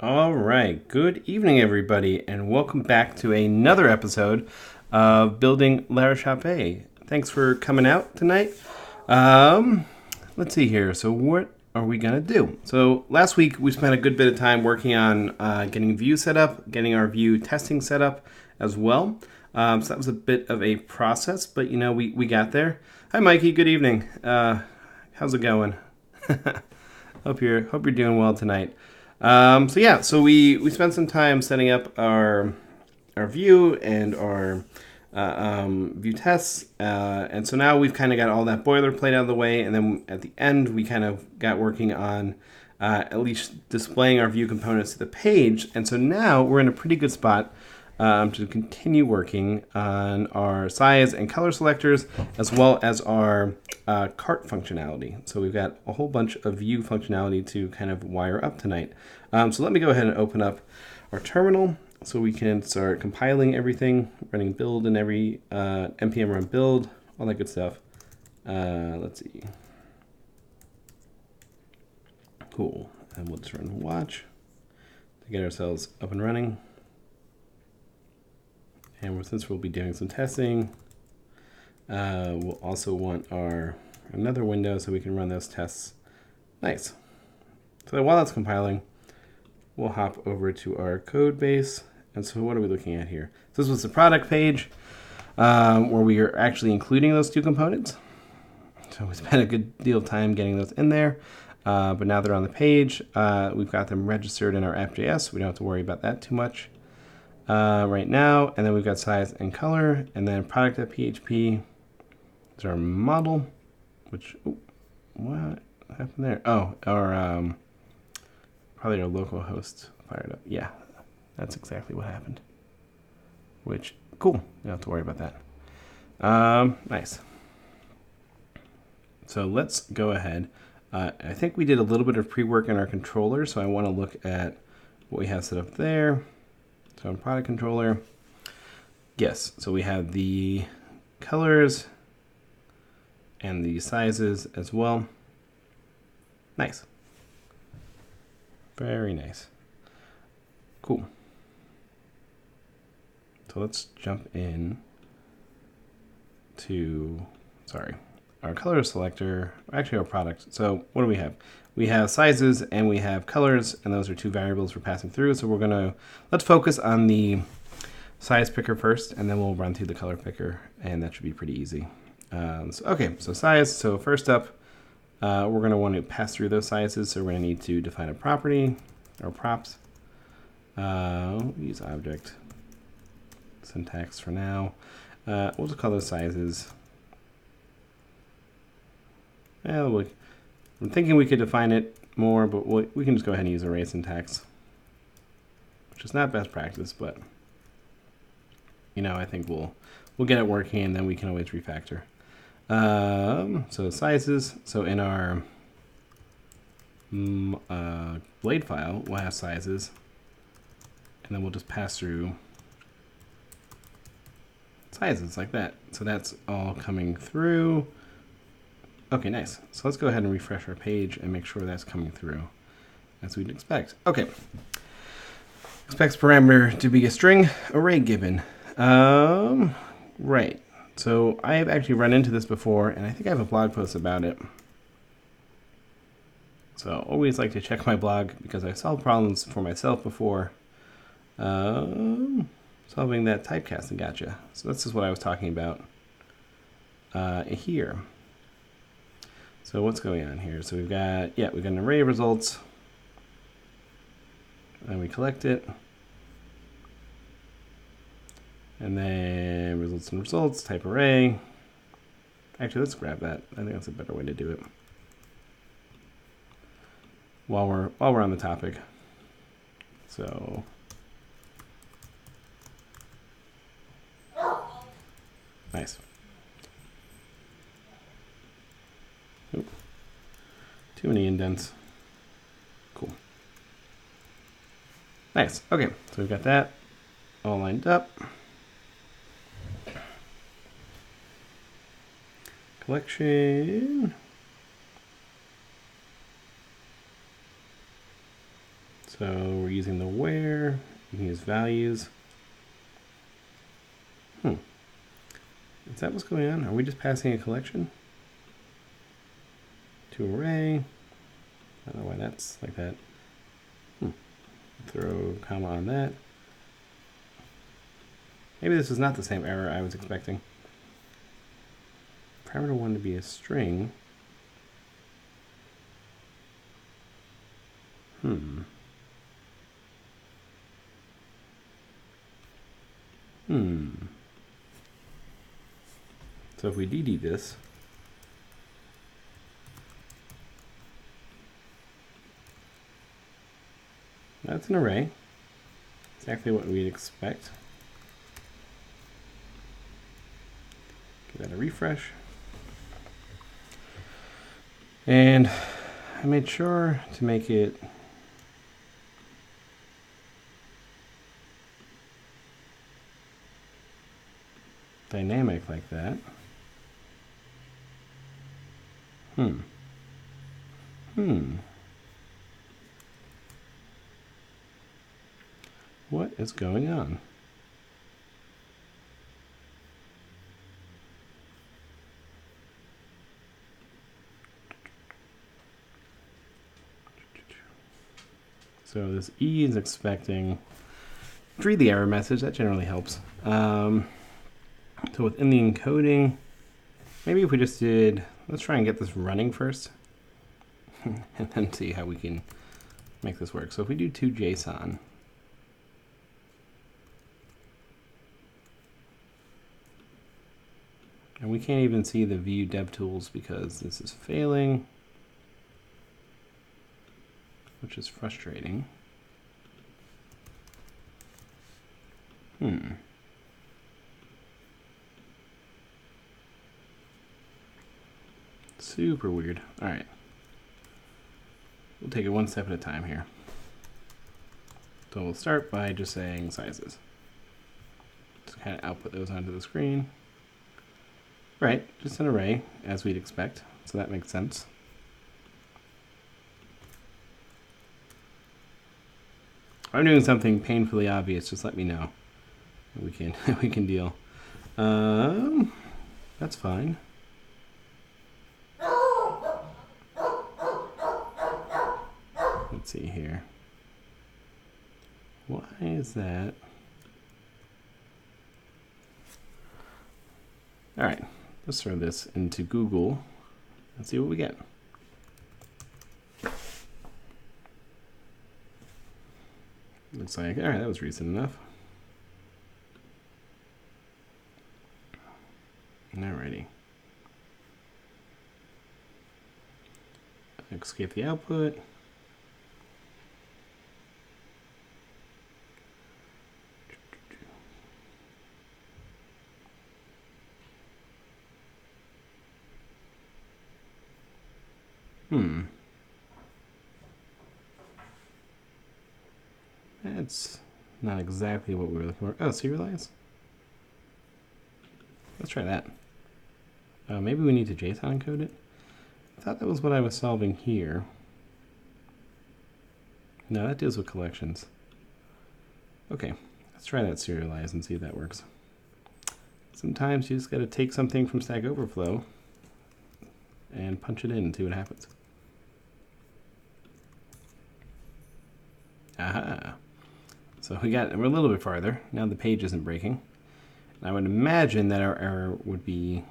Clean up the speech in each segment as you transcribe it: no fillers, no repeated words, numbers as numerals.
All right. Good evening, everybody, and welcome back to another episode of Building LaraShoppe. Thanks for coming out tonight. Let's see here. So, what are we going to do? So, last week we spent a good bit of time working on getting Vue set up, getting our Vue testing set up as well. So, that was a bit of a process, but we got there. Hi, Mikey. Good evening. How's it going? Hope you're doing well tonight. So we spent some time setting up our Vue and our Vue tests, and so now we've kind of got all that boilerplate out of the way, and then at the end we kind of got working on at least displaying our Vue components to the page, and so now we're in a pretty good spot to continue working on our size and color selectors, as well as our cart functionality. So we've got a whole bunch of Vue functionality to kind of wire up tonight. So let me go ahead and open up our terminal so we can start compiling everything, running build in every npm run build, all that good stuff. Let's see. Cool. And we'll just run watch to get ourselves up and running. And since we'll be doing some testing, we'll also want another window so we can run those tests. Nice. So while that's compiling, we'll hop over to our code base. And so what are we looking at here? So this was the product page where we are actually including those two components. So we spent a good deal of time getting those in there. But now they're on the page. We've got them registered in our app.js. We don't have to worry about that too much right now. And then we've got size and color. And then product.php is our model, which, what happened there? Oh, our probably our local host fired up. Yeah, that's exactly what happened. Which, cool. You don't have to worry about that. Nice. So let's go ahead. I think we did a little bit of pre-work in our controller, so I want to look at what we have set up there. So in product controller, yes, so we have the colors and the sizes as well. Nice. Very nice. Cool. So let's jump in to, our color selector, actually our product. So what do we have? We have sizes and we have colors, and those are two variables we're passing through. So let's focus on the size picker first, and then we'll run through the color picker, and that should be pretty easy. So size. So first up, we're going to want to pass through those sizes. So we're going to need to define a property or props. Use object syntax for now. We'll just call those sizes. I'm thinking we could define it more, but we can just go ahead and use array syntax, which is not best practice, but I think we'll get it working, and then we can always refactor. So sizes. So in our blade file, we'll have sizes, and then we'll just pass through sizes like that. So that's all coming through. Okay, nice. So let's go ahead and refresh our page and make sure that's coming through as we'd expect. Okay. Expects parameter to be a string array given. Right. So I have actually run into this before, and I think I have a blog post about it. So always like to check my blog because I've solved problems for myself before. Solving that typecasting gotcha. So this is what I was talking about here. So what's going on here? So we've got an array of results, and we collect it, and then results and results, type array. Actually, let's grab that. I think that's a better way to do it. While we're on the topic. So nice. Oop. Too many indents. Cool. Nice. Okay, so we've got that all lined up. Collection. So we're using the where, you can use values. Is that what's going on? Are we just passing a collection to array? I don't know why that's like that. Throw a comma on that. Maybe this is not the same error I was expecting. Parameter 1 to be a string. So if we dd this, that's an array. Exactly what we'd expect. Give that a refresh. And I made sure to make it dynamic like that. What is going on? So this E is expecting to read the error message. That generally helps. So within the encoding, maybe if we just did, let's try and get this running first, and then see how we can make this work. So if we do to JSON, and we can't even see the Vue DevTools because this is failing, which is frustrating. Super weird. All right. We'll take it one step at a time here. So we'll start by just saying sizes. Just kind of output those onto the screen. Right, just an array, as we'd expect. So that makes sense. If I'm doing something painfully obvious, just let me know. We can deal. That's fine. Let's see here. Why is that? All right, let's throw this into Google and see what we get. Looks like, all right, that was recent enough. Alrighty. Escape the output. That's not exactly what we were looking for. Oh, serialize? Let's try that. Maybe we need to JSON encode it. I thought that was what I was solving here. No, that deals with collections. Okay, let's try that serialize and see if that works. Sometimes you just got to take something from Stack Overflow and punch it in and see what happens. Aha. So we're a little bit farther. Now the page isn't breaking. And I would imagine that our error would be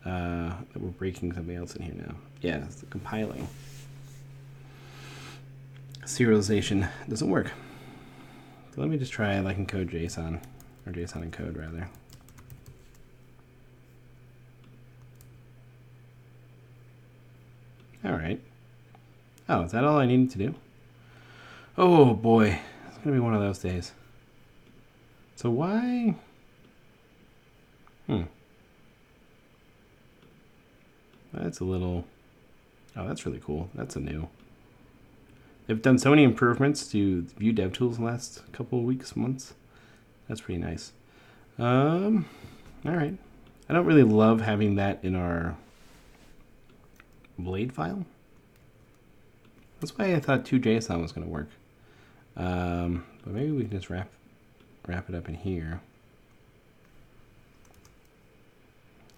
that we're breaking something else in here now. Yeah, it's the compiling. Serialization doesn't work. So let me just try like encode JSON, or JSON encode rather. All right. Oh, is that all I needed to do? Oh boy, it's gonna be one of those days. So why? That's a little, oh, that's really cool. That's a new. They've done so many improvements to Vue DevTools in the last couple of weeks, months. That's pretty nice. All right. I don't really love having that in our blade file. That's why I thought 2JSON was going to work. But maybe we can just wrap it up in here.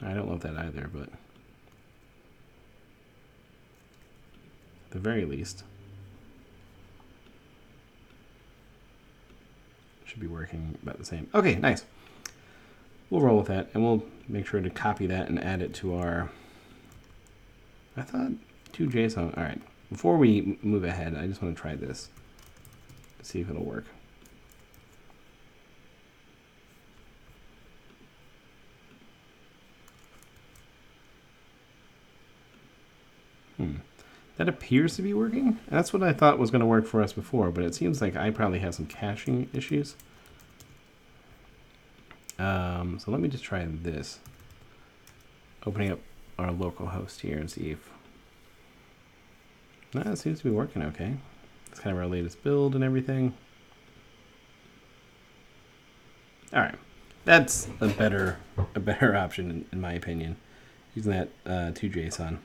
I don't love that either, but at the very least, should be working about the same. Okay, nice. We'll roll with that, and we'll make sure to copy that and add it to our, I thought, to JSON. All right, before we move ahead, I just want to try this to see if it'll work. That appears to be working. That's what I thought was going to work for us before, but it seems like I probably have some caching issues. So let me just try this. Opening up our local host here and see if... No, it seems to be working okay. It's kind of our latest build and everything. All right, that's a better option in my opinion, using that to JSON.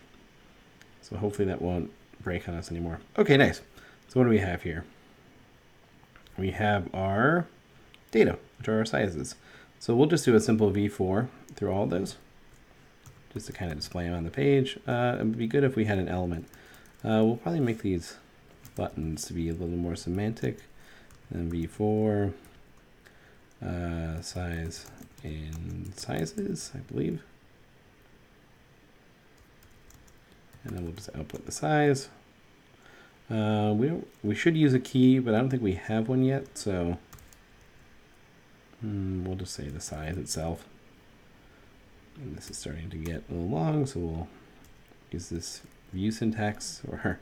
So hopefully that won't break on us anymore. Okay, nice. So what do we have here? We have our data, which are our sizes. So we'll just do a simple v4 through all of those, just to kind of display them on the page. It would be good if we had an element. We'll probably make these buttons to be a little more semantic. Then v4, size in sizes, I believe. And then we'll just output the size. We should use a key, but I don't think we have one yet, so we'll just say the size itself. And this is starting to get a little long, so we'll use this view syntax, or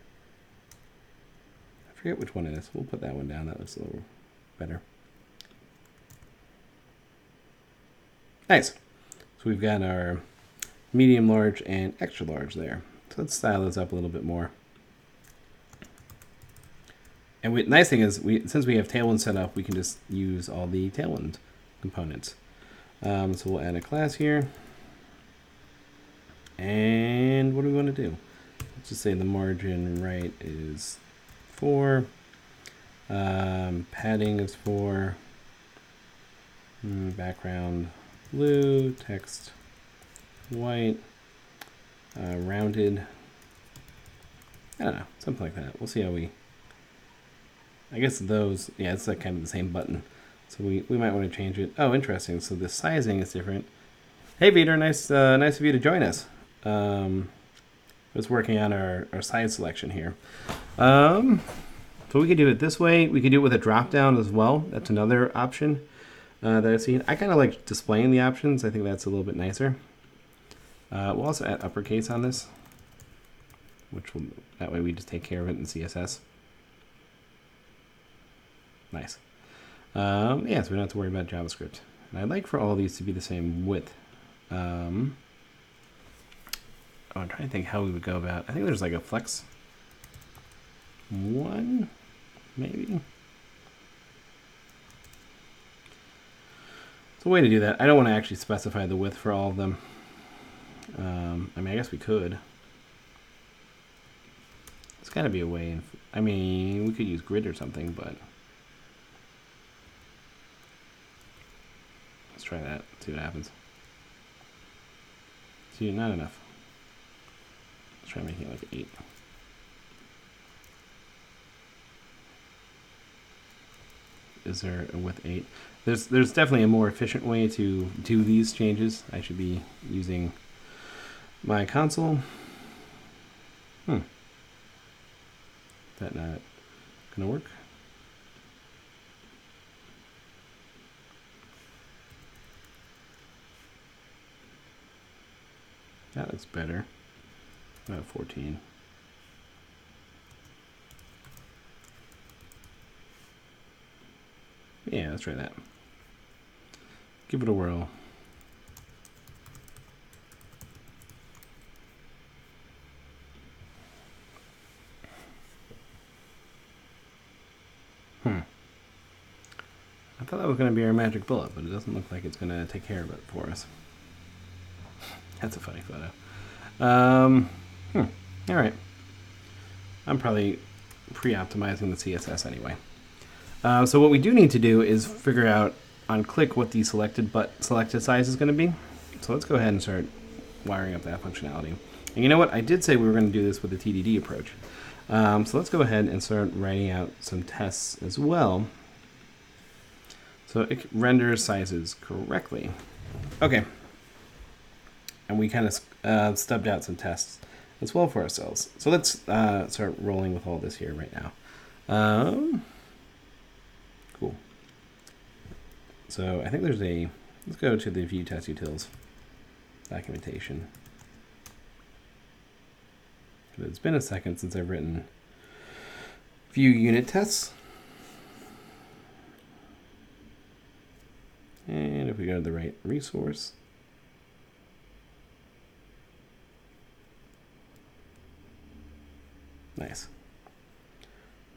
I forget which one it is. We'll put that one down. That looks a little better. Nice. So we've got our medium, large, and extra large there. So let's style this up a little bit more. And the nice thing is, since we have Tailwind set up, we can just use all the Tailwind components. So we'll add a class here. And what do we want to do? Let's just say the margin right is 4. Padding is 4. Background blue. Text white. Rounded. I don't know, something like that. We'll see how we... I guess those, yeah, it's like kind of the same button. So we might want to change it. Oh, interesting. So the sizing is different. Hey, Vitor, nice of you to join us. I was working on our size selection here. So we could do it this way. We could do it with a drop-down as well. That's another option that I've seen. I kind of like displaying the options. I think that's a little bit nicer. We'll also add uppercase on this, that way we just take care of it in CSS. Nice. Yeah, so we don't have to worry about JavaScript. And I'd like for all of these to be the same width. I'm trying to think how we would go about. I think there's like a flex 1, maybe. It's a way to do that. I don't want to actually specify the width for all of them. I mean, I guess we could. It's got to be a way. I mean, we could use grid or something, but let's try that. See what happens. See, not enough. Let's try making it like 8. Is there a width 8? There's definitely a more efficient way to do these changes. I should be using my console. Is that not gonna work? That looks better. About 14. Yeah, let's try that. Give it a whirl. I thought that was going to be our magic bullet, but it doesn't look like it's going to take care of it for us. That's a funny photo. All right. I'm probably pre-optimizing the CSS anyway. So what we do need to do is figure out on click what the selected size is going to be. So let's go ahead and start wiring up that functionality. And you know what? I did say we were going to do this with the TDD approach. So let's go ahead and start writing out some tests as well, so it renders sizes correctly. Okay. And we kind of stubbed out some tests as well for ourselves. So let's start rolling with all this here right now. Cool. So I think there's let's go to the Vue test utils documentation. It's been a second since I've written Vue unit tests. And if we go to the right resource, nice.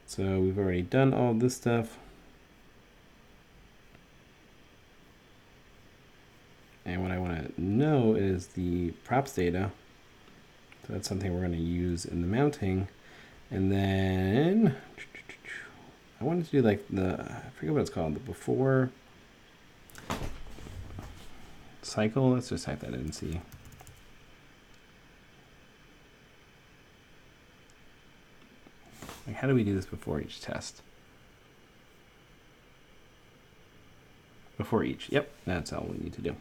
So we've already done all this stuff. And what I want to know is the props data. So that's something we're going to use in the mounting. And then I wanted to do like I forget what it's called, the before cycle. Let's just type that in and see. Like, how do we do this before each test? Before each. Yep, that's all we need to do.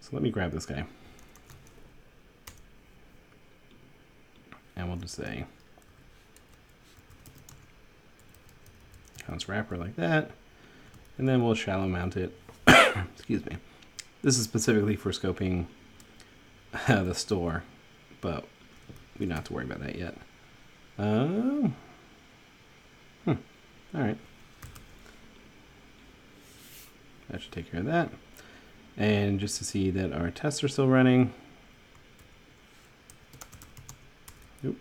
So let me grab this guy. And we'll just say const wrapper like that. And then we'll shallow mount it. Excuse me. This is specifically for scoping the store, but we don't have to worry about that yet. All right. That should take care of that. And just to see that our tests are still running. Oop.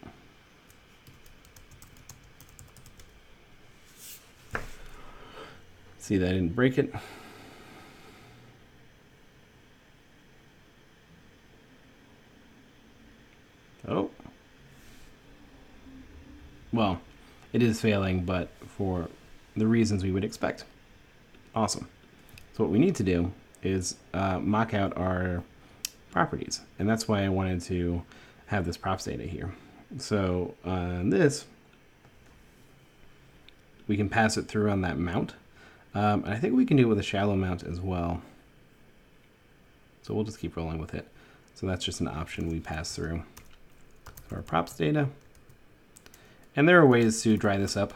See that I didn't break it. Oh. Well, it is failing, but for the reasons we would expect. Awesome. So what we need to do is mock out our properties. And that's why I wanted to have this props data here. So on this, we can pass it through on that mount. And I think we can do it with a shallow mount as well. So we'll just keep rolling with it. So that's just an option we pass through. So our props data. And there are ways to dry this up,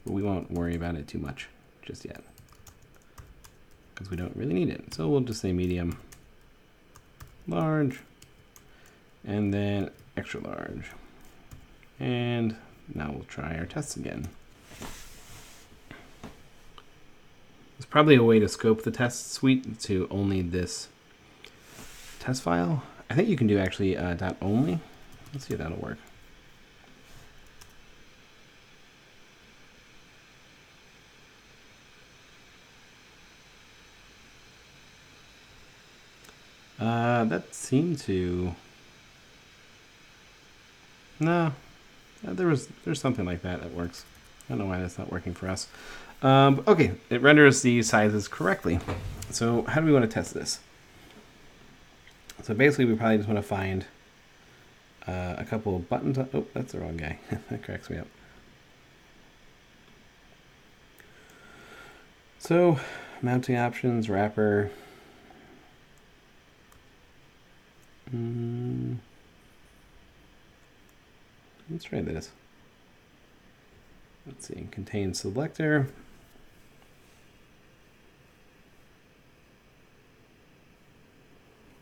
but we won't worry about it too much just yet, because we don't really need it. So we'll just say medium, large, and then extra large. And now we'll try our tests again. There's probably a way to scope the test suite to only this test file. I think you can do actually .only. Let's see if that'll work. That seemed to... No, there's something like that that works. I don't know why that's not working for us. Okay, it renders the sizes correctly. So how do we want to test this? So basically we probably just want to find a couple of buttons. Oh, that's the wrong guy. That cracks me up. So mounting options, wrapper. Let's try this. Let's see, contain selector.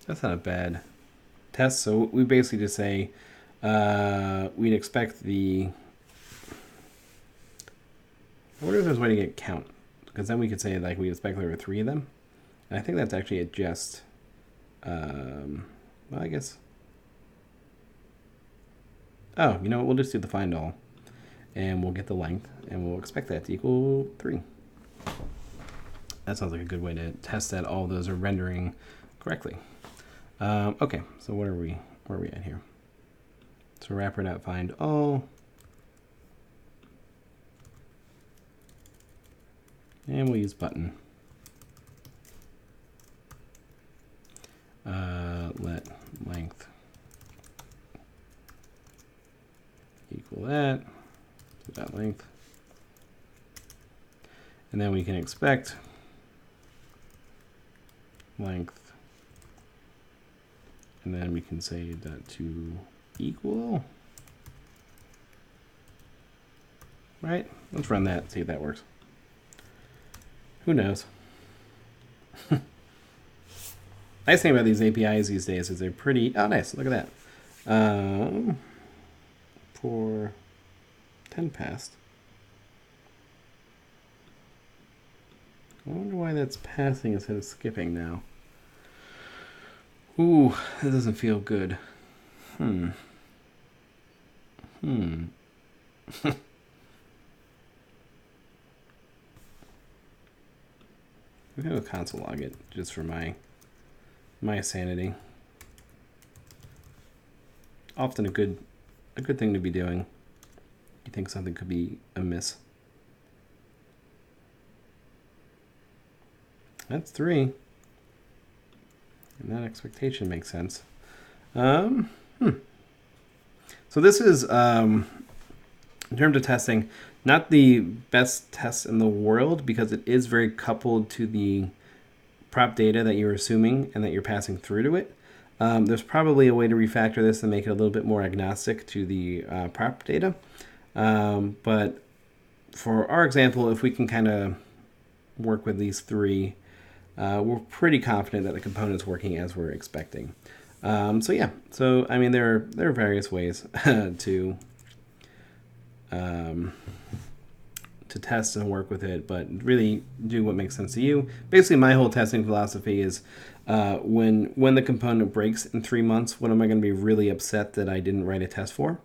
That's not a bad test. So we basically just say we'd expect the... I wonder if there's a way to get count, because then we could say like we expect there were 3 of them. And I think that's actually a just... well, I guess... Oh, you know what? We'll just do the find all, and we'll get the length, and we'll expect that to equal 3. That sounds like a good way to test that all those are rendering correctly. Okay, so where are we at here? So wrapper.find all. And we'll use button. Let length equal that, so that length. And then we can expect length. And then we can say that to equal. Right? Let's run that, see if that works. Who knows? Nice thing about these APIs these days is they're pretty, oh nice, look at that. For 10 passed. I wonder why that's passing instead of skipping now. Ooh, that doesn't feel good. We can go console log it just for my sanity. Often a good thing to be doing. You think something could be amiss. That's 3. And that expectation makes sense. So this is, in terms of testing, not the best test in the world because it is very coupled to the prop data that you're assuming and that you're passing through to it. There's probably a way to refactor this and make it a little bit more agnostic to the prop data. But for our example, if we can kind of work with these 3, we're pretty confident that the component's working as we're expecting. So yeah, so I mean there are various ways to test and work with it, but really do what makes sense to you. Basically, my whole testing philosophy is when the component breaks in 3 months, when am I going to be really upset that I didn't write a test for?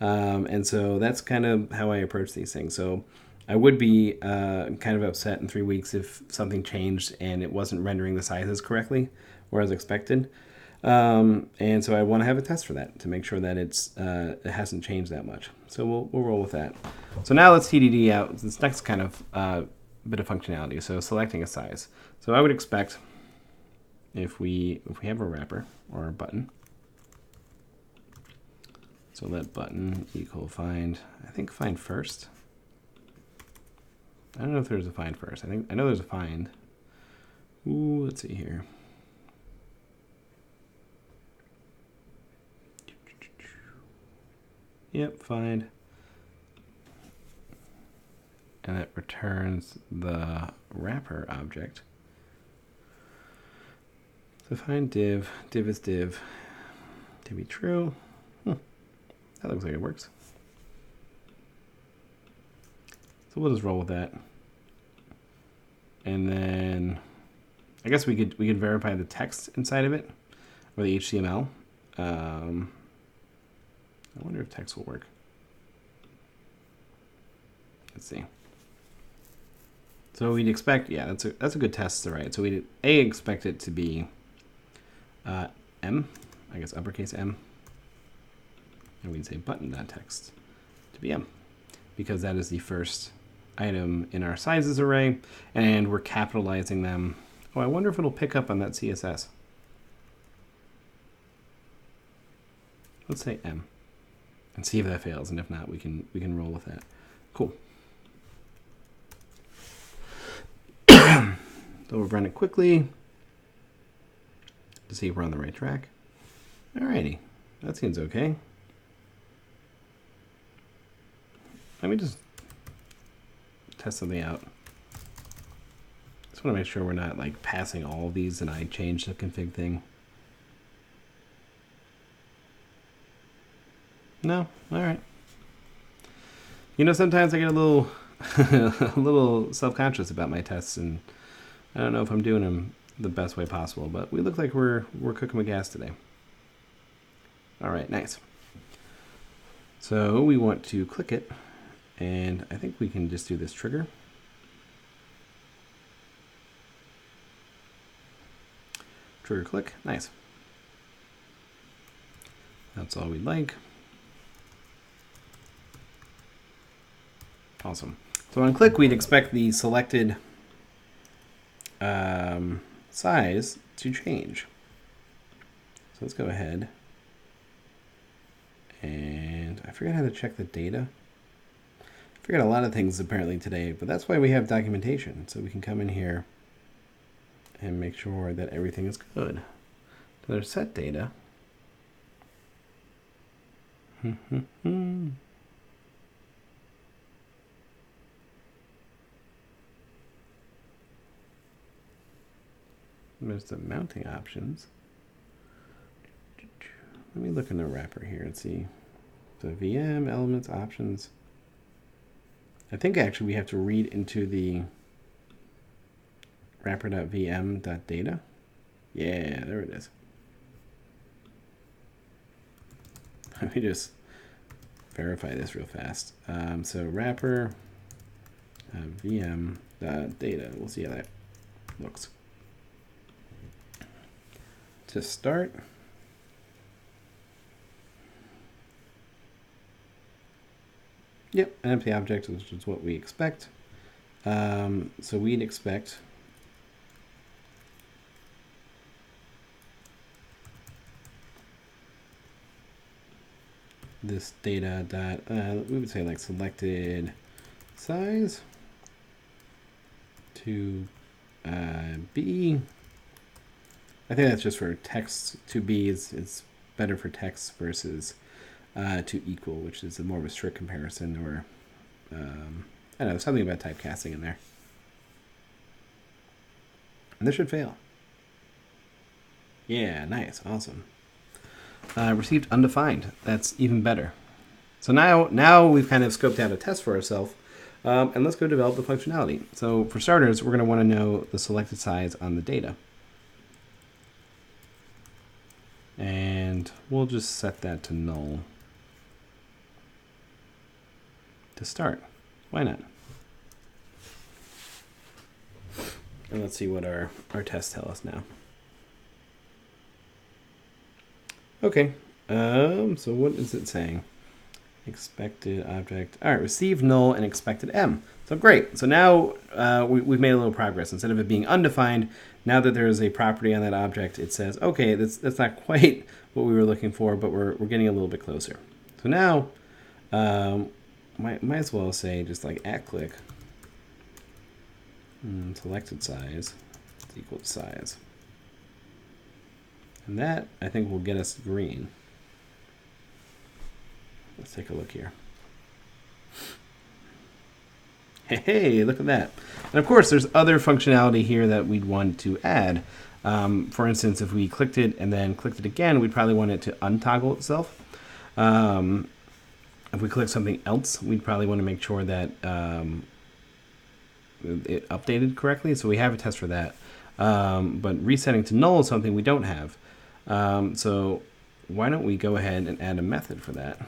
And so that's kind of how I approach these things. So I would be kind of upset in 3 weeks if something changed and it wasn't rendering the sizes correctly or as expected. And so I want to have a test for that to make sure that it hasn't changed that much. So we'll roll with that. So now let's TDD out this next kind of bit of functionality. So selecting a size. So I would expect if we have a wrapper or a button. So let button equal find. I think find first. I don't know if there's a find first. I know there's a find. Ooh, let's see here. Yep, find. And it returns the wrapper object. So find div is div to be true. That looks like it works. So we'll just roll with that. And then I guess we could verify the text inside of it or the HTML. I wonder if text will work. Let's see. So we'd expect, yeah, that's a good test to write. So we'd expect it to be M, I guess uppercase M. And we'd say button.text to be M, because that is the first item in our sizes array, and we're capitalizing them. Oh, I wonder if it'll pick up on that CSS. Let's say M, and see if that fails, and if not, we can roll with that. Cool. So we'll run it quickly to see if we're on the right track. Alrighty, that seems okay. Let me just test something out. Just want to make sure we're not like passing all of these and I change the config thing. No? Alright. You know, sometimes I get a little a little self-conscious about my tests, and I don't know if I'm doing them the best way possible, but we look like we're cooking with gas today. Alright, nice. So we want to click it. And I think we can just do this trigger. Trigger click, nice. That's all we'd like. Awesome. So on click, we'd expect the selected size to change. So let's go ahead. And I forgot how to check the data. I forgot a lot of things apparently today, but that's why we have documentation. So we can come in here and make sure that everything is good. So there's set data. There's the mounting options. Let me look in the wrapper here and see. The VM, elements, options. I think actually we have to read into the wrapper.vm.data. Yeah, there it is. Let me just verify this real fast. So wrapper vm.data. We'll see how that looks. To start, yep, an empty object, which is what we expect. So we'd expect this data dot, we would say like selected size to be. I think that's just for text to be. It's better for text versus to equal, which is a more of a strict comparison, or I don't know, something about typecasting in there. And this should fail. Yeah, nice, awesome. Received undefined. That's even better. So now we've kind of scoped out a test for ourselves, and let's go develop the functionality. So for starters, we're going to want to know the selected size on the data. And we'll just set that to null to start. Why not? And let's see what our tests tell us now. Okay, so what is it saying? Expected object. All right, received null and expected M. So great. So now we've made a little progress. Instead of it being undefined, now that there is a property on that object, it says, okay, that's not quite what we were looking for, but we're getting a little bit closer. So now, might as well say just like @click selected size is equal to size. And that, I think, will get us green. Let's take a look here. Hey, look at that. And of course, there's other functionality here that we'd want to add. For instance, if we clicked it and then clicked it again, we'd probably want it to untoggle itself. If we click something else, we'd probably want to make sure that it updated correctly. So we have a test for that. But resetting to null is something we don't have. So why don't we go ahead and add a method for that?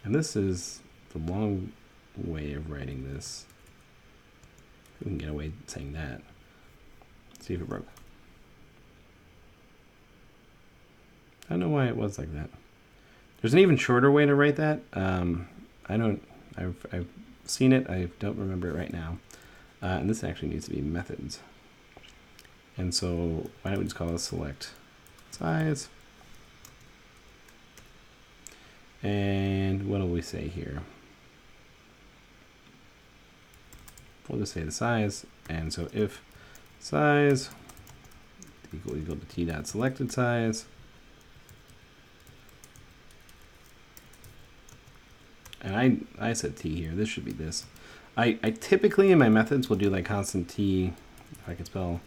And this is the long way of writing this. We can get away saying that. Let's see if it broke. I don't know why it was like that. There's an even shorter way to write that. I've seen it. I don't remember it right now. And this actually needs to be methods. And so why don't we just call it select size? And what do we say here? We'll just say the size. And so if size equal to t.selected size. And I said t here. This should be this. I typically in my methods will do like constant t, if I can spell,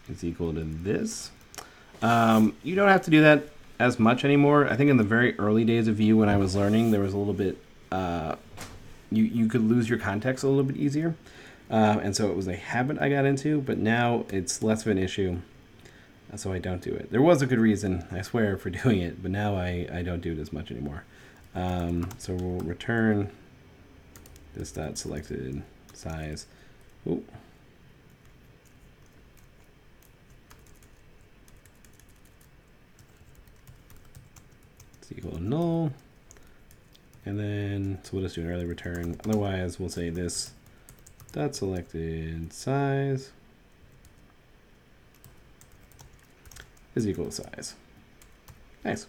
is equal to this. You don't have to do that as much anymore. I think in the very early days of Vue when I was learning, there was a little bit, you could lose your context a little bit easier. And so it was a habit I got into, but now it's less of an issue. So I don't do it. There was a good reason, I swear, for doing it, but now I don't do it as much anymore. So we'll return this dot selected size. Ooh. It's equal to null. And then, so we'll just do an early return. Otherwise, we'll say this dot selected size is equal to size. Nice.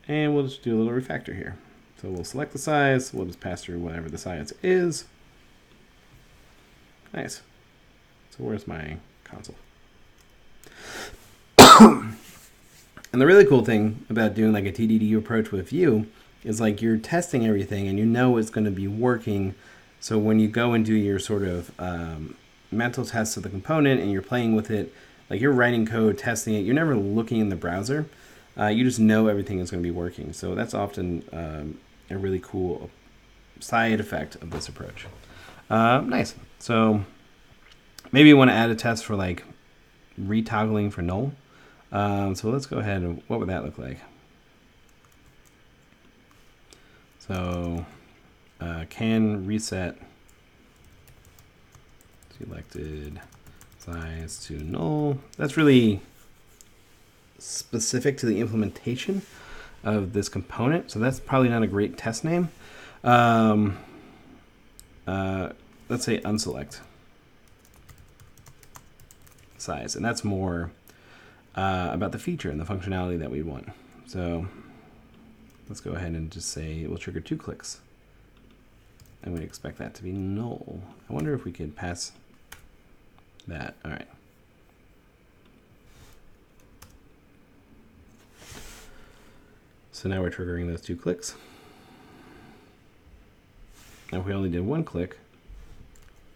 And we'll just do a little refactor here. So we'll select the size, we'll just pass through whatever the size is. Nice. So where's my console? And the really cool thing about doing like a TDD approach with Vue is like you're testing everything and you know it's going to be working. So when you go and do your sort of mental tests of the component and you're playing with it, like you're writing code, testing it, you're never looking in the browser. You just know everything is going to be working. So that's often a really cool side effect of this approach. Nice. So maybe you want to add a test for like retoggling for null. So let's go ahead and what would that look like? So can reset selected size to null. That's really specific to the implementation of this component. So that's probably not a great test name. Let's say unselect size. And that's more about the feature and the functionality that we want. So let's go ahead and just say it will trigger 2 clicks. And we expect that to be null. I wonder if we could pass that. All right. So now we're triggering those 2 clicks. Now if we only did 1 click,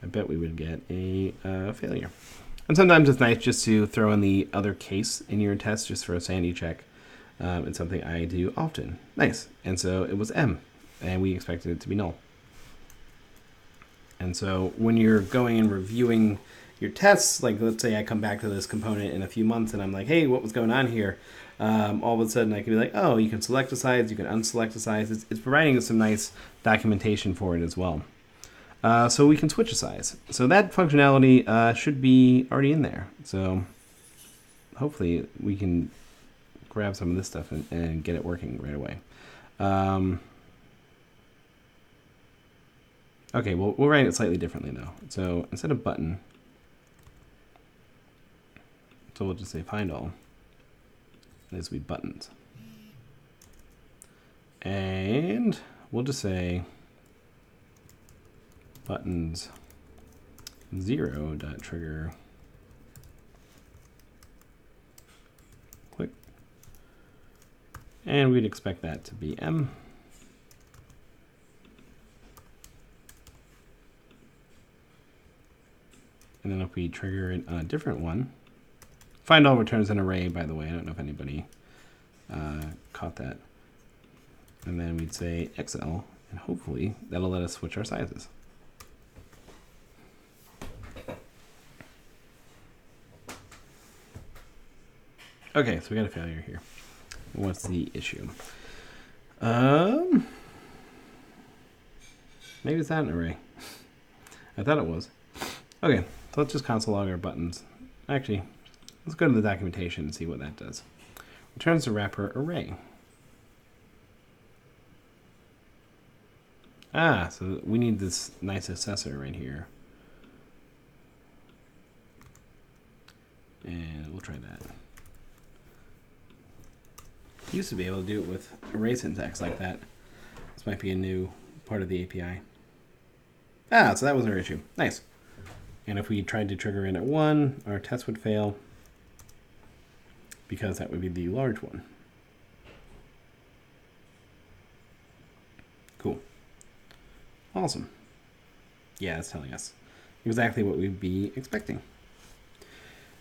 I bet we would get a failure. And sometimes it's nice just to throw in the other case in your test just for a sanity check. It's something I do often. Nice. And so it was M, and we expected it to be null. And so when you're going and reviewing your tests, like let's say I come back to this component in a few months and I'm like, hey, what was going on here? All of a sudden I can be like, oh, you can select a size, you can unselect a size. It's providing some nice documentation for it as well. So we can switch a size. So that functionality should be already in there. So hopefully we can grab some of this stuff and get it working right away. Okay, well, we'll write it slightly differently though. So instead of button, so we'll just say find all. This will be buttons. And we'll just say buttons 0.trigger click. And we'd expect that to be M. And then if we trigger it on a different one, find all returns an array, by the way. I don't know if anybody caught that. And then we'd say XL, and hopefully that'll let us switch our sizes. Okay, so we got a failure here. What's the issue? Maybe it's not an array. I thought it was. Okay, so let's just console log our buttons. Actually, let's go to the documentation and see what that does. Returns the wrapper array. Ah, so we need this nice assessor right here. And we'll try that. Used to be able to do it with array syntax like that. This might be a new part of the API. Ah, so that was our issue. Nice. And if we tried to trigger in at 1, our test would fail because that would be the large one. Cool. Awesome. Yeah, it's telling us exactly what we'd be expecting.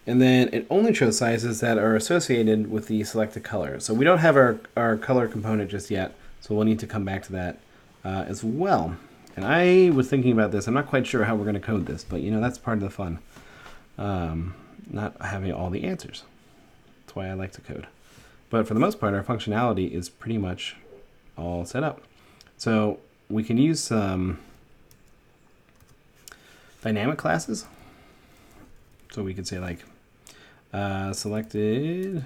And then it only shows sizes that are associated with the selected color. So we don't have our color component just yet, so we'll need to come back to that as well. And I was thinking about this. I'm not quite sure how we're going to code this, but you know, that's part of the fun. Not having all the answers. That's why I like to code. But for the most part, our functionality is pretty much all set up. So we can use some dynamic classes. So we could say like selected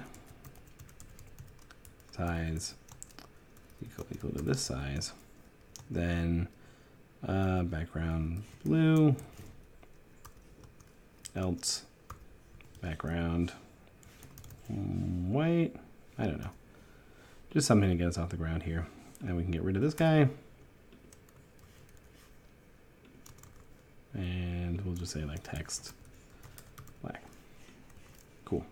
size equal to this size. Then background blue, else background white. I don't know. Just something to get us off the ground here. And we can get rid of this guy. And we'll just say like text black. Cool.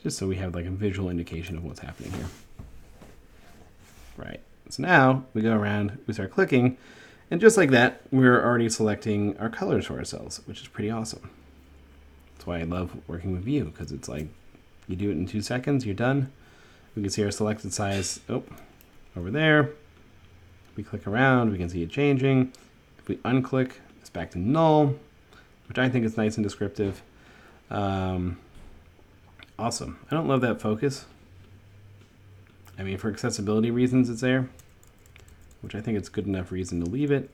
Just so we have like a visual indication of what's happening here. Right. So now we go around, we start clicking, and just like that, we're already selecting our colors for ourselves, which is pretty awesome. That's why I love working with Vue, because it's like you do it in 2 seconds, you're done. We can see our selected size over there. We click around, we can see it changing. If we unclick, it's back to null, which I think is nice and descriptive. Awesome. I don't love that focus. I mean, for accessibility reasons, it's there, which I think it's good enough reason to leave it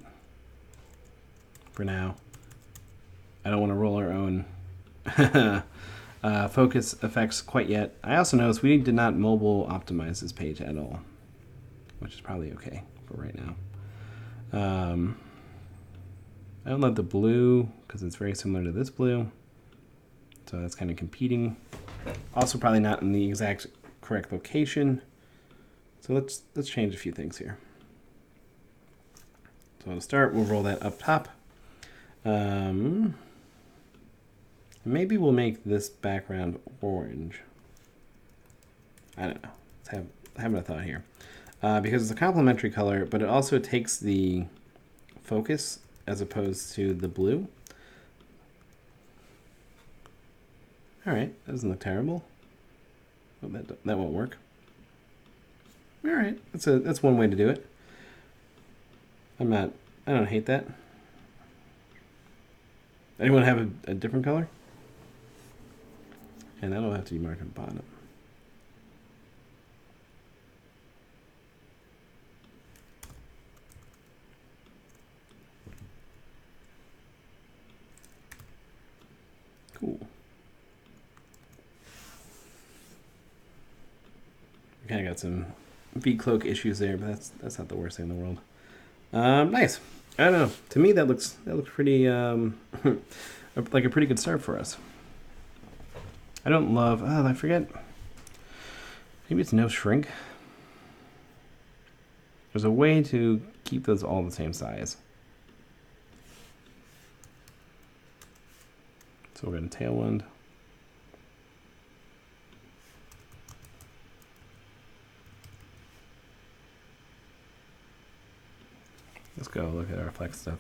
for now. I don't want to roll our own focus effects quite yet. I also noticed we did not mobile optimize this page at all, which is probably okay for right now. I don't love the blue because it's very similar to this blue. So that's kind of competing. Also probably not in the exact correct location. So let's change a few things here. So to start, we'll roll that up top. Maybe we'll make this background orange. I don't know. Having a thought here. Because it's a complementary color, but it also takes the focus as opposed to the blue. All right, that doesn't look terrible. Oh, that won't work. All right, that's one way to do it. I don't hate that. Anyone have a different color? And that'll have to be marked on the bottom. Cool. We kind of got some V-cloak issues there, but that's not the worst thing in the world. Nice. I don't know. To me, that looks pretty like a pretty good start for us. I don't love. Oh, I forget. Maybe it's no shrink. There's a way to keep those all the same size. So we're going to Tailwind. Let's go look at our flex stuff.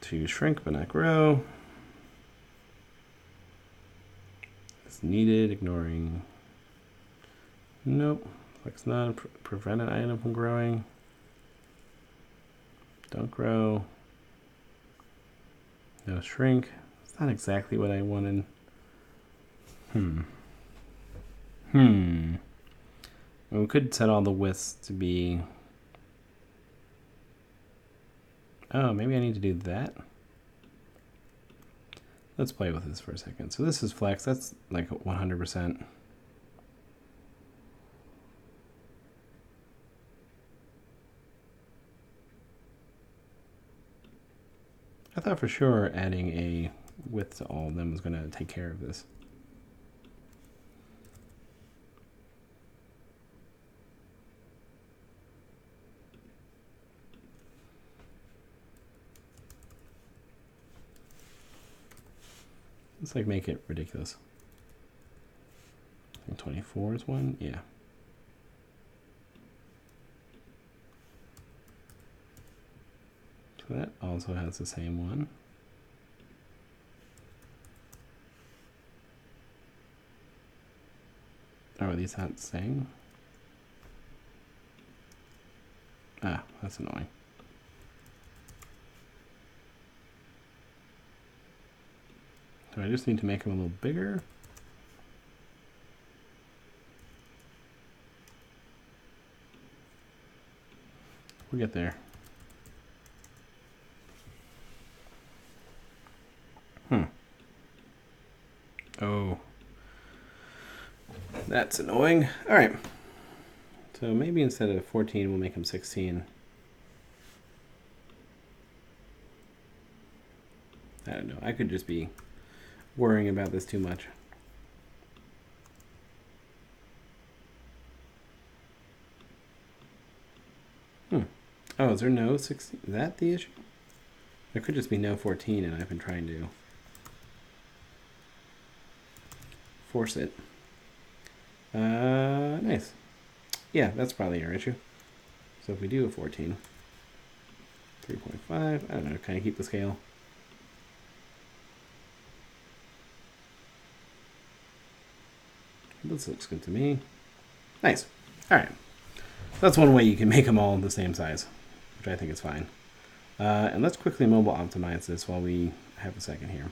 To shrink but not grow. It's needed, ignoring. Nope. Flex none, prevent an item from growing. Don't grow. No shrink. It's not exactly what I wanted. We could set all the widths to be. Oh, maybe I need to do that. Let's play with this for a second. So this is flex. That's like 100%. I thought for sure adding a width to all of them was going to take care of this. Let's like make it ridiculous. I think 24 is one, yeah. So that also has the same one. Oh, are these not the same? Ah, that's annoying. So I just need to make them a little bigger. We'll get there. Oh. That's annoying. All right. So maybe instead of 14, we'll make them 16. I don't know. I could just be worrying about this too much. Oh, is there no 16? Is that the issue? There could just be no 14, and I've been trying to force it. Nice. Yeah, that's probably our issue. So if we do a 14, 3.5, I don't know, kind of keep the scale. This looks good to me. Nice. All right. That's one way you can make them all the same size, which I think is fine. And let's quickly mobile optimize this while we have a second here.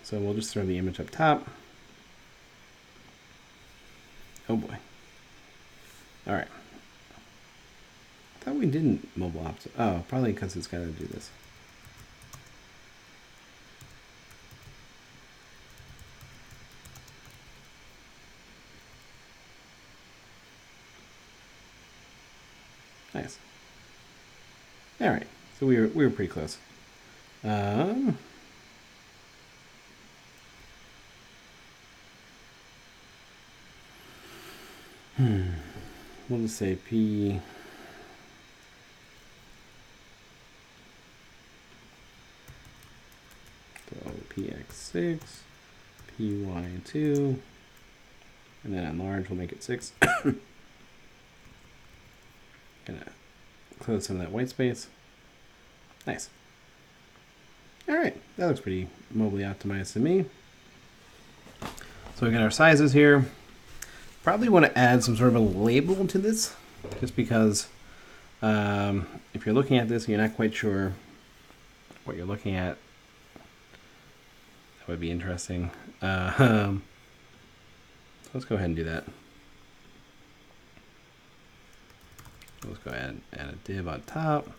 So we'll just throw the image up top. Oh boy. All right. I thought we didn't mobile opt. Oh, probably because it's got to do this. Nice. All right. So we were pretty close. We'll just say P. So PX6, PY2, and then on large we'll make it 6. Gonna close some of that white space. Nice. All right, that looks pretty mobily optimized to me. So we got our sizes here. Probably want to add some sort of a label to this, just because if you're looking at this and you're not quite sure what you're looking at, that would be interesting. Let's go ahead and do that. Let's go ahead and add a div on top.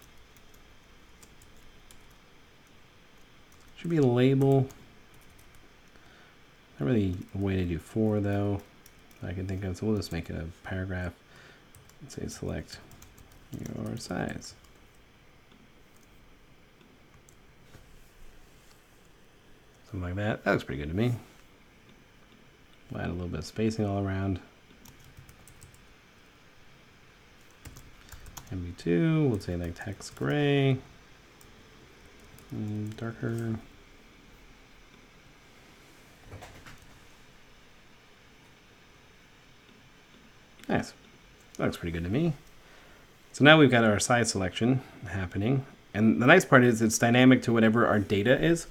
Should be a label. Not really a way to do 4 though, I can think of. So we'll just make a paragraph and say select your size. Something like that. That looks pretty good to me. We'll add a little bit of spacing all around. MB2, we'll say like text gray. And darker. Nice. That looks pretty good to me. So now we've got our size selection happening. And the nice part is it's dynamic to whatever our data is.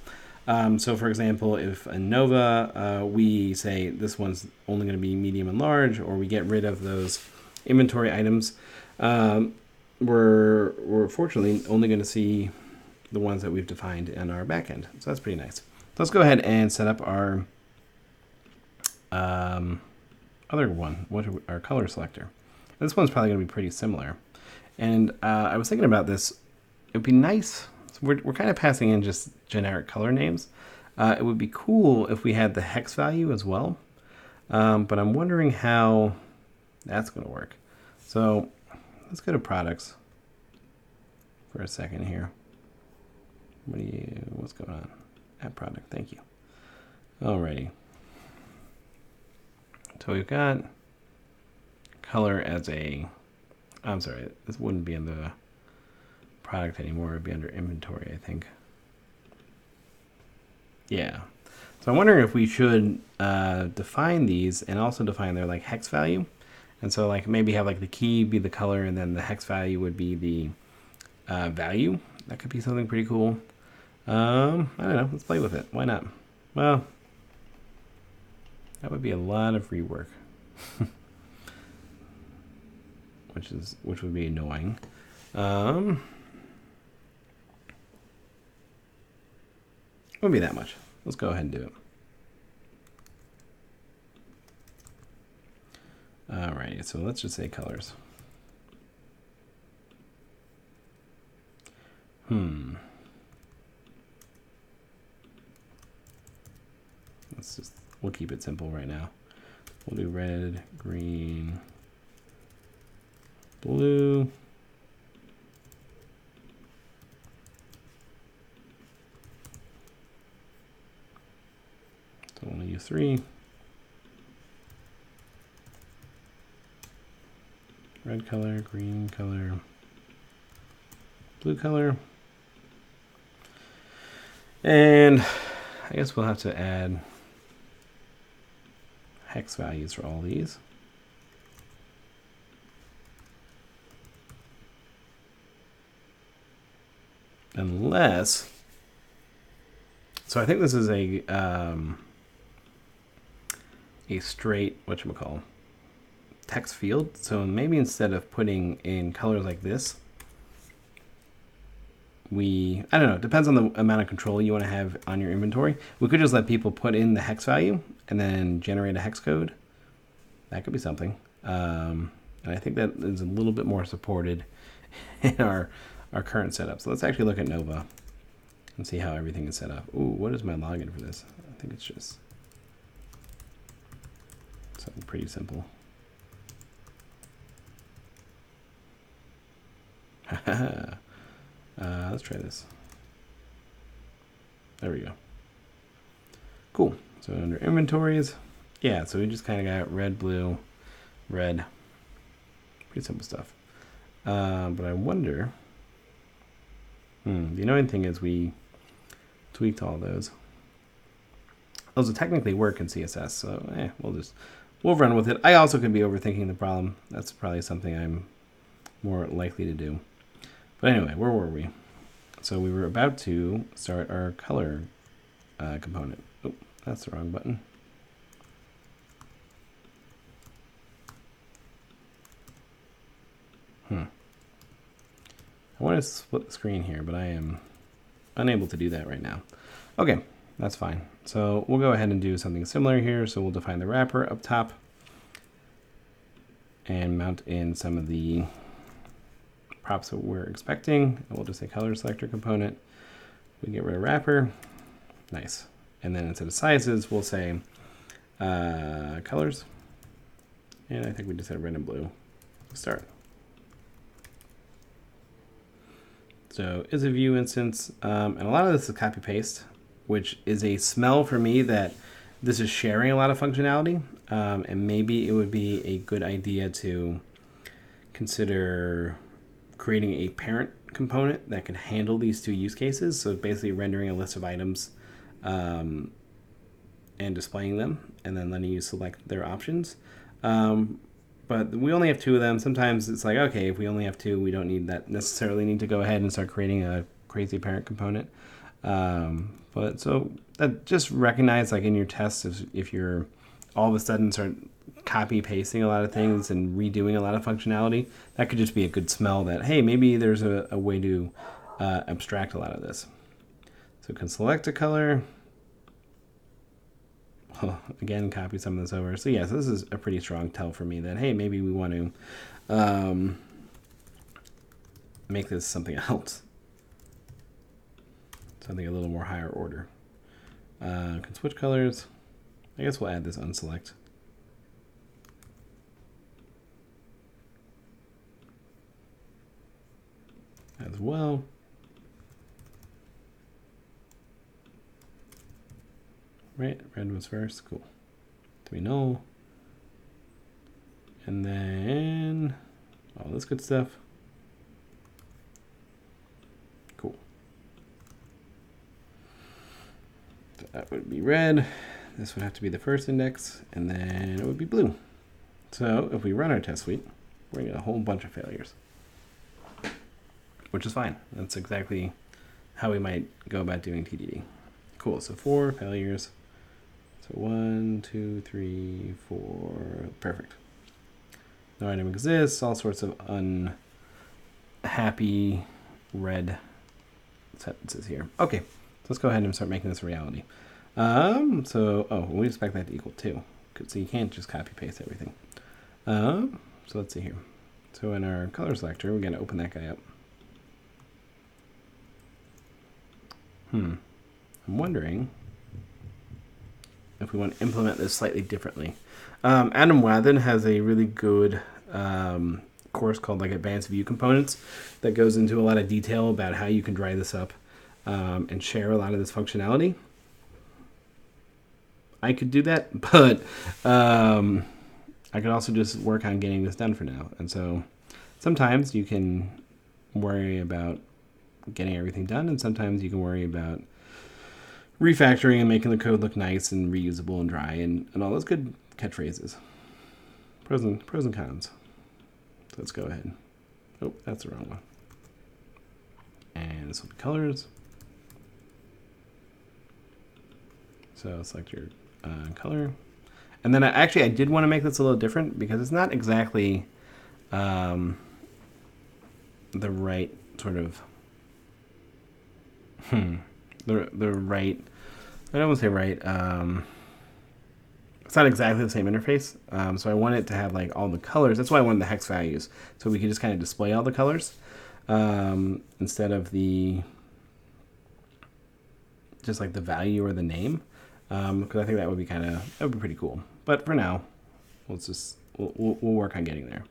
So for example, if in Nova, we say this one's only going to be medium and large, or we get rid of those inventory items, we're fortunately only going to see the ones that we've defined in our backend. So that's pretty nice. So let's go ahead and set up our other one, our color selector. This one's probably going to be pretty similar. And I was thinking about this. It would be nice. So we're kind of passing in just generic color names. It would be cool if we had the hex value as well. But I'm wondering how that's going to work. So let's go to products for a second here. What's going on? Add product, thank you. Alrighty. So we've got color as a, I'm sorry, this wouldn't be in the product anymore. It would be under inventory, I think. Yeah. So I'm wondering if we should define these and also define their like hex value. And so like maybe have like the key be the color and then the hex value would be the value. That could be something pretty cool. I don't know. Let's play with it. Why not? Well, that would be a lot of rework, which would be annoying. Wouldn't be that much. Let's go ahead and do it. Alrighty, so let's just say colors. We'll keep it simple right now. We'll do red, green, blue. So we'll use 3. Red color, green color, blue color. And I guess we'll have to add hex values for all these. Unless, so I think this is a straight, whatchamacall, text field. So maybe instead of putting in colors like this, I don't know, it depends on the amount of control you want to have on your inventory. We could just let people put in the hex value and then generate a hex code. That could be something. And I think that is a little bit more supported in our current setup. So let's actually look at Nova and see how everything is set up. Ooh, what is my login for this? I think it's just something pretty simple. Let's try this. There we go. Cool. So under inventories, yeah, so we just kind of got red, blue, red. Pretty simple stuff. But I wonder, the annoying thing is we tweaked all those. Those will technically work in CSS, so we'll run with it. I also could be overthinking the problem. That's probably something I'm more likely to do. But anyway, where were we? So we were about to start our color component. Oh, that's the wrong button. I want to split the screen here, but I am unable to do that right now. Okay, that's fine. So we'll go ahead and do something similar here. So we'll define the wrapper up top and mount in some of the props that we're expecting. We'll just say color selector component. We get rid of wrapper. Nice. And then instead of sizes, we'll say colors. And I think we just had red and blue. Start. So is a Vue instance. And a lot of this is copy paste, which is a smell for me that this is sharing a lot of functionality. And maybe it would be a good idea to consider creating a parent component that can handle these two use cases. So basically rendering a list of items and displaying them and then letting you select their options. But we only have 2 of them. Sometimes it's like, okay, if we only have 2, we don't necessarily need to go ahead and start creating a crazy parent component. But so that just recognize, like in your tests, if you're all of a sudden start copy pasting a lot of things and redoing a lot of functionality, that could just be a good smell that, hey, maybe there's a way to abstract a lot of this. So can select a color. Again, copy some of this over. So yes, this is a pretty strong tell for me that, hey, maybe we want to make this something else. Something a little more higher order. Can switch colors. I guess we'll add this unselect. As well. Right, red was first, cool. Do we null? And then all this good stuff. Cool. So that would be red. This would have to be the first index, and then it would be blue. So if we run our test suite, we're gonna get a whole bunch of failures, which is fine. That's exactly how we might go about doing TDD. Cool, so 4 failures. So 1, 2, 3, 4, perfect. No item exists, all sorts of unhappy red sentences here. Okay, so let's go ahead and start making this a reality. We expect that to equal 2. So you can't just copy paste everything. So let's see here. So in our color selector, we're gonna open that guy up. I'm wondering if we want to implement this slightly differently. Adam Wathen has a really good course called like Advanced Vue Components that goes into a lot of detail about how you can dry this up and share a lot of this functionality. I could do that, but I could also just work on getting this done for now. And so sometimes you can worry about getting everything done, and sometimes you can worry about refactoring and making the code look nice and reusable and dry and all those good catchphrases. Pros and cons. So let's go ahead. Oh, that's the wrong one. And this will be colors. So select your color. And then I did want to make this a little different because it's not exactly the right sort of the right, I don't want to say right, it's not exactly the same interface, so I want it to have like all the colors. That's why I wanted the hex values, so we could just kind of display all the colors instead of the just like the value or the name, because I think that would be pretty cool. But for now, we'll work on getting there.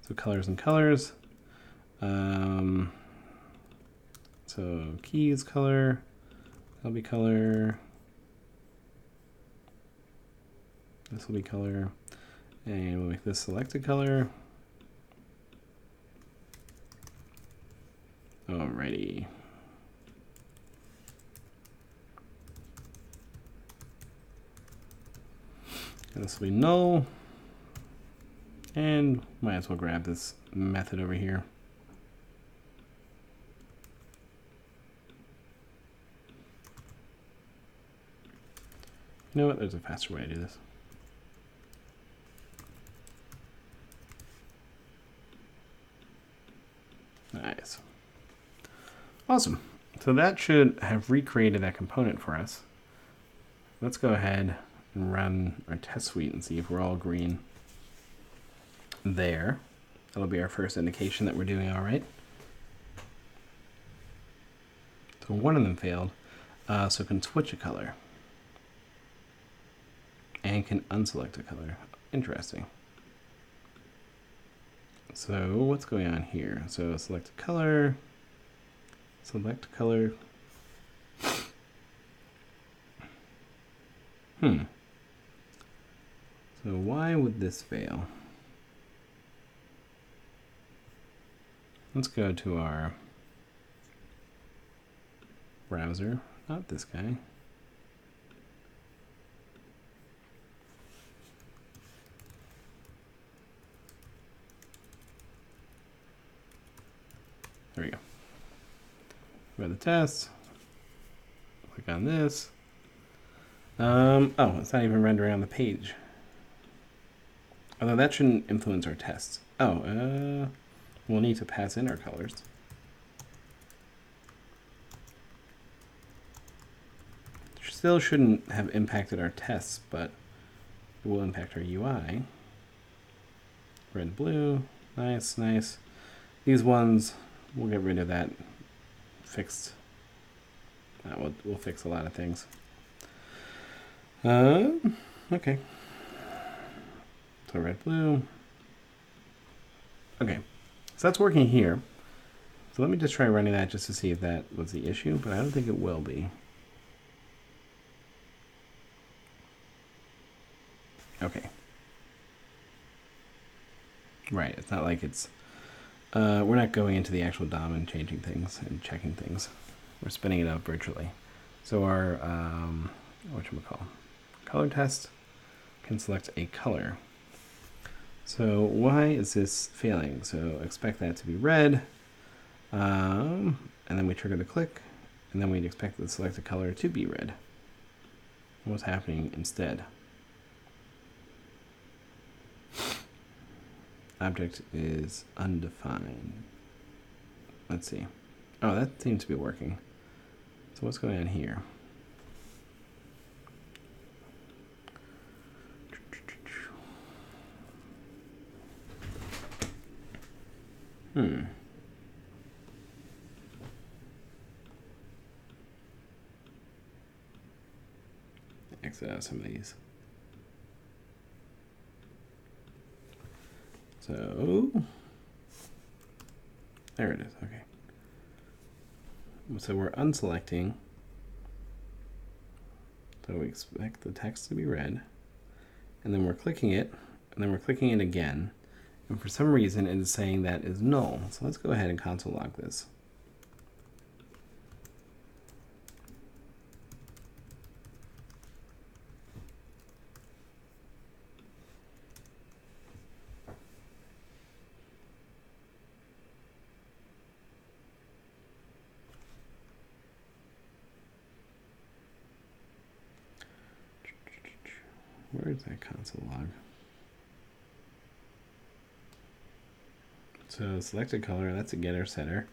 So colors and colors. So keys color, that'll be color. This will be color, and we'll make this selected color. Alrighty. And this will be null. And might as well grab this method over here. You know what? There's a faster way to do this. Nice. Awesome. So that should have recreated that component for us. Let's go ahead and run our test suite and see if we're all green there. That'll be our first indication that we're doing all right. So one of them failed. So it can switch a color. And can unselect a color. Interesting. So what's going on here? So select a color. Select color. So why would this fail? Let's go to our browser, not this guy. There we go. Run the test. Click on this. Oh, it's not even rendering on the page. Although that shouldn't influence our tests. Oh, we'll need to pass in our colors. Still shouldn't have impacted our tests, but it will impact our UI. Red, blue, nice, nice. These ones, we'll get rid of that. Fixed. We'll fix a lot of things. Okay. So red, blue. Okay, so that's working here. So let me just try running that just to see if that was the issue, but I don't think it will be. Okay. Right, it's not like it's, we're not going into the actual DOM and changing things and checking things. We're spinning it up virtually. So our, whatchamacall, color test can select a color. So why is this failing? So expect that to be red, and then we trigger the click, and then we'd expect the selected color to be red. What's happening instead? Object is undefined. Let's see. Oh, that seems to be working. So what's going on here? Exit out some of these. So there it is. Okay. So we're unselecting. So we expect the text to be red, and then we're clicking it, and then we're clicking it again. And for some reason, it is saying that is null. So let's go ahead and console log this. Where is that console log? So selected color, that's a getter setter.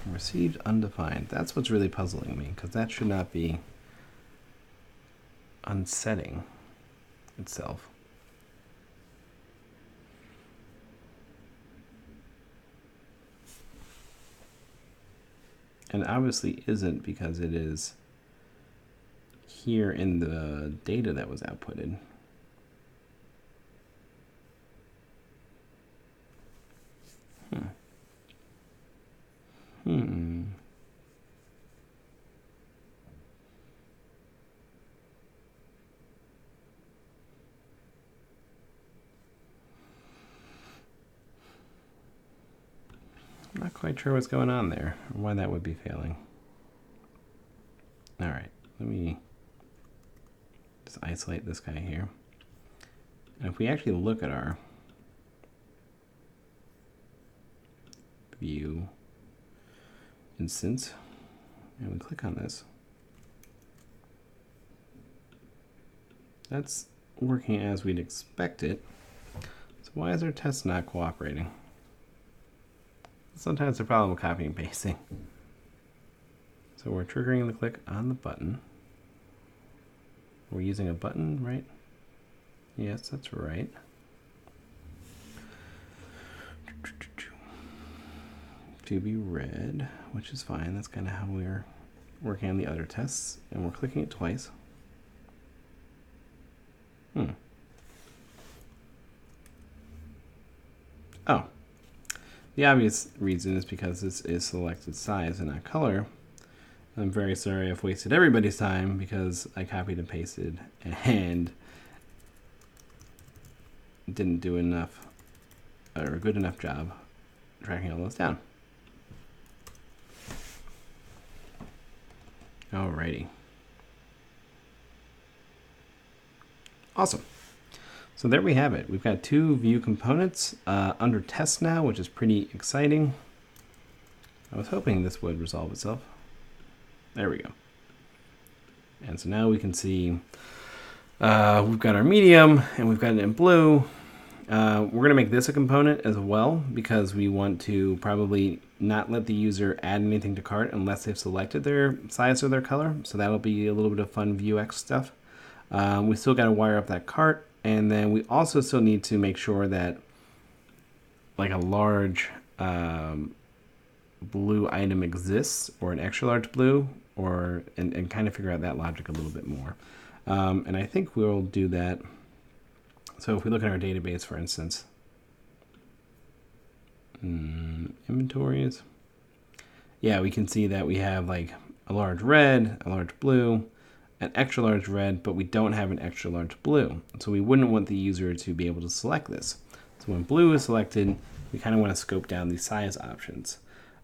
Received undefined. That's what's really puzzling me, because that should not be unsetting itself. And obviously isn't, because it is here in the data that was outputted. I'm not quite sure what's going on there, or why that would be failing. All right, let me just isolate this guy here. And if we actually look at our Vue instance, and we click on this, that's working as we'd expect it. So why is our test not cooperating? Sometimes the problem with copying and pasting. So we're triggering the click on the button. We're using a button, right? Yes, that's right. To be red, which is fine. That's kind of how we're working on the other tests. And we're clicking it twice. Oh. The obvious reason is because this is selected size and not color. I'm very sorry I've wasted everybody's time because I copied and pasted and didn't do enough or a good enough job tracking all those down. Alrighty. Awesome. So there we have it. We've got two Vue components under test now, which is pretty exciting. I was hoping this would resolve itself. There we go. And so now we can see we've got our medium and we've got it in blue. We're going to make this a component as well because we want to probably not let the user add anything to cart unless they've selected their size or their color. So that'll be a little bit of fun Vuex stuff. We still got to wire up that cart. And then we also still need to make sure that like a large blue item exists, or an extra large blue, or and kind of figure out that logic a little bit more. And I think we'll do that. So if we look at our database, for instance, inventories, yeah, we can see that we have like a large red, a large blue, an extra large red, but we don't have an extra large blue. So we wouldn't want the user to be able to select this. So when blue is selected, we kind of want to scope down the size options.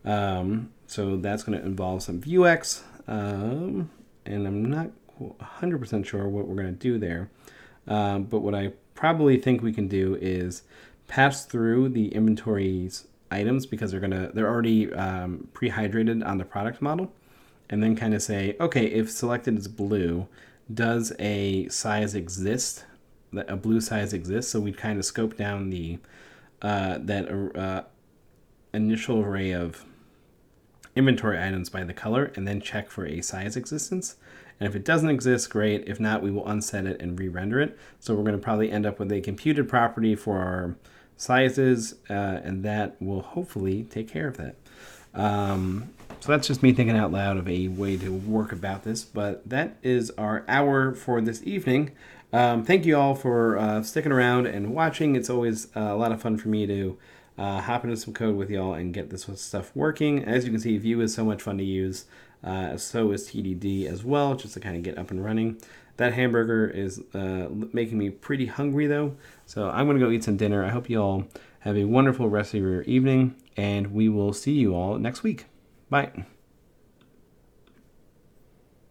So that's going to involve some Vuex, and I'm not 100% sure what we're going to do there. But what I probably think we can do is pass through the inventory's items because they're already pre-hydrated on the product model. And then kind of say, okay, if selected as blue, does a size exist? A blue size exists? So we'd kind of scope down the initial array of inventory items by the color, and then check for a size existence. And if it doesn't exist, great. If not, we will unset it and re-render it. So we're going to probably end up with a computed property for our sizes, and that will hopefully take care of that. So that's just me thinking out loud of a way to work about this, but that is our hour for this evening. Thank you all for sticking around and watching. It's always a lot of fun for me to hop into some code with y'all and get this stuff working. As you can see, Vue is so much fun to use. So is TDD as well, just to kind of get up and running. That hamburger is making me pretty hungry though, so I'm gonna go eat some dinner. I hope you all have a wonderful rest of your evening, and we will see you all next week. Bye.